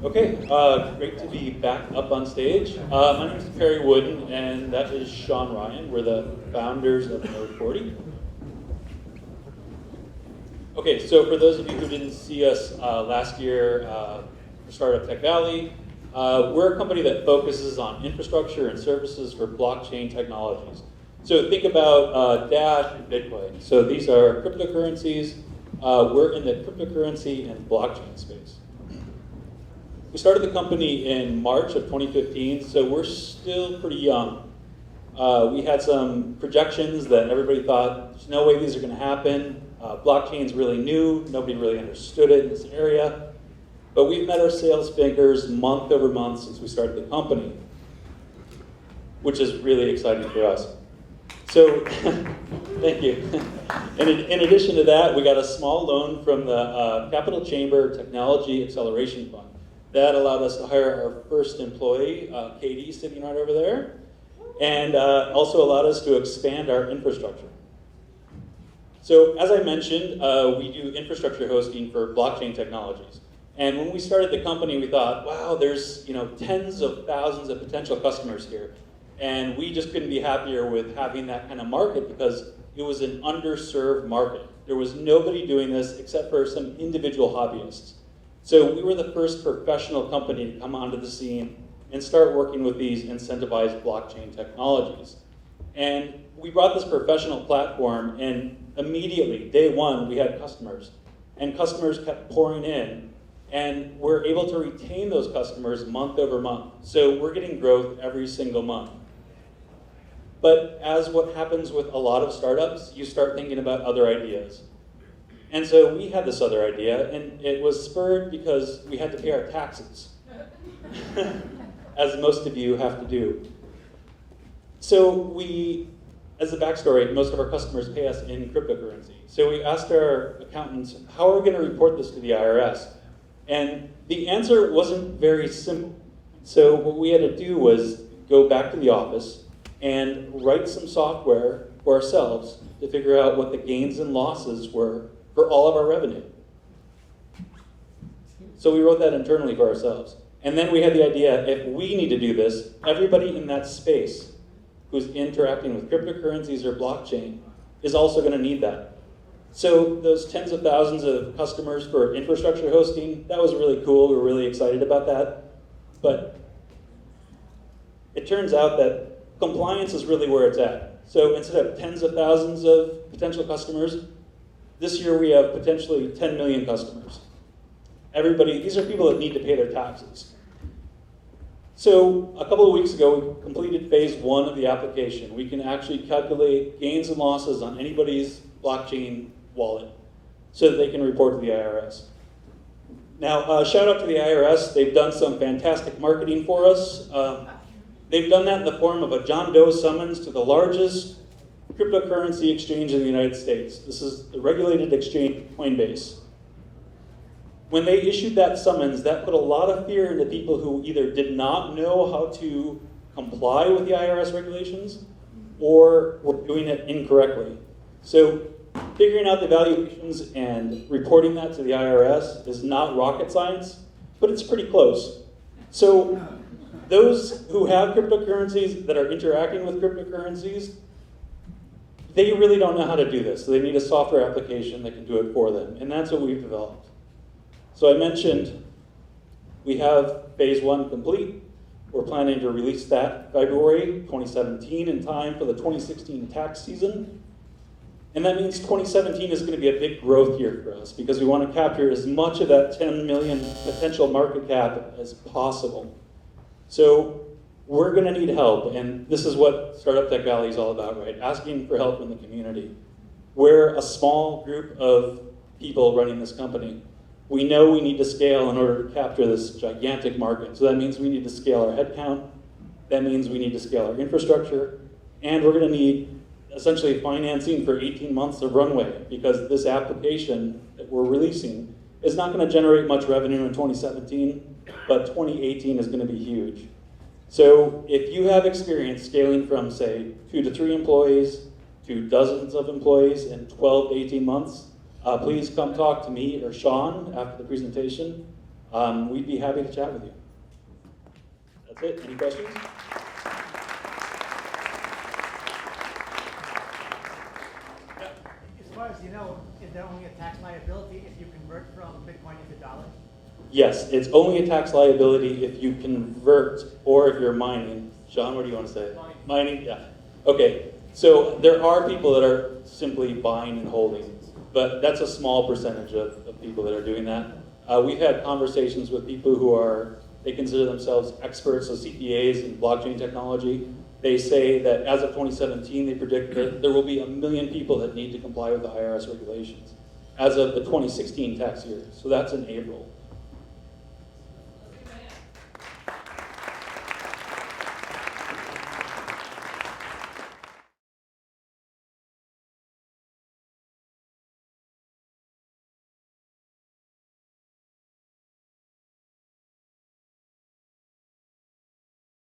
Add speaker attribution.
Speaker 1: Okay, great to be back up on stage. My name is Perry Wooden, and that is Sean Ryan. We're the founders of Node40. Okay, so for those of you who didn't see us last year for Startup Tech Valley, we're a company that focuses on infrastructure and services for blockchain technologies. So think about Dash and Bitcoin. So these are cryptocurrencies. We're in the cryptocurrency and blockchain space. We started the company in March of 2015, so we're still pretty young. We had some projections that everybody thought, there's no way these are going to happen. Blockchain's really new. Nobody really understood it in this area. But we've met our sales figures month over month since we started the company, which is really exciting for us. So, thank you. In addition to that, we got a small loan from the Capital Chamber Technology Acceleration Fund. That allowed us to hire our first employee, Katie, sitting right over there, and also allowed us to expand our infrastructure. So as I mentioned, we do infrastructure hosting for blockchain technologies. And when we started the company, we thought, wow, there's tens of thousands of potential customers here. And we just couldn't be happier with having that kind of market because it was an underserved market. There was nobody doing this except for some individual hobbyists. So we were the first professional company to come onto the scene and start working with these incentivized blockchain technologies. And we brought this professional platform, and immediately, day one, we had customers. And customers kept pouring in, and we're able to retain those customers month over month. So we're getting growth every single month. But as what happens with a lot of startups, you start thinking about other ideas. And so we had this other idea, and it was spurred because we had to pay our taxes, as most of you have to do. So we, as a backstory, most of our customers pay us in cryptocurrency. So we asked our accountants, how are we going to report this to the IRS? And the answer wasn't very simple. So what we had to do was go back to the office and write some software for ourselves to figure out what the gains and losses were for all of our revenue. So we wrote that internally for ourselves. And then we had the idea, if we need to do this, everybody in that space who's interacting with cryptocurrencies or blockchain is also going to need that. So those tens of thousands of customers for infrastructure hosting, that was really cool. We were really excited about that. But it turns out that compliance is really where it's at. So instead of tens of thousands of potential customers, this year we have potentially 10 million customers. These are people that need to pay their taxes. So a couple of weeks ago, we completed phase one of the application. We can actually calculate gains and losses on anybody's blockchain wallet so that they can report to the IRS. Now, shout out to the IRS. They've done some fantastic marketing for us. They've done that in the form of a John Doe summons to the largest cryptocurrency exchange in the United States. This is the regulated exchange, Coinbase. When they issued that summons, that put a lot of fear into people who either did not know how to comply with the IRS regulations or were doing it incorrectly. So figuring out the valuations and reporting that to the IRS is not rocket science, but it's pretty close. So those who have cryptocurrencies that are interacting with cryptocurrencies, they really don't know how to do this. So they need a software application that can do it for them. And that's what we've developed. So I mentioned we have phase one complete. We're planning to release that February 2017 in time for the 2016 tax season. And that means 2017 is going to be a big growth year for us because we want to capture as much of that 10 million potential market cap as possible. So we're going to need help, and this is what Startup Tech Valley is all about, right? Asking for help from the community. We're a small group of people running this company. We know we need to scale in order to capture this gigantic market. So that means we need to scale our headcount. That means we need to scale our infrastructure. And we're going to need essentially financing for 18 months of runway because this application that we're releasing is not going to generate much revenue in 2017, but 2018 is going to be huge. So if you have experience scaling from, say, 2 to 3 employees to dozens of employees in 12 to 18 months, please come talk to me or Sean after the presentation. we'd be happy to chat with you. That's it. Any questions?
Speaker 2: As far as you know, is there only a tax liability if you convert from Bitcoin into dollars?
Speaker 1: Yes, it's only a tax liability if you convert or if you're mining. Sean, what do you want to say? Mining, yeah. Okay, so there are people that are simply buying and holding, but that's a small percentage of people that are doing that. We've had conversations with people who they consider themselves experts, so CPAs in blockchain technology. They say that as of 2017, they predict that there will be 1 million people that need to comply with the IRS regulations as of the 2016 tax year. So that's in April.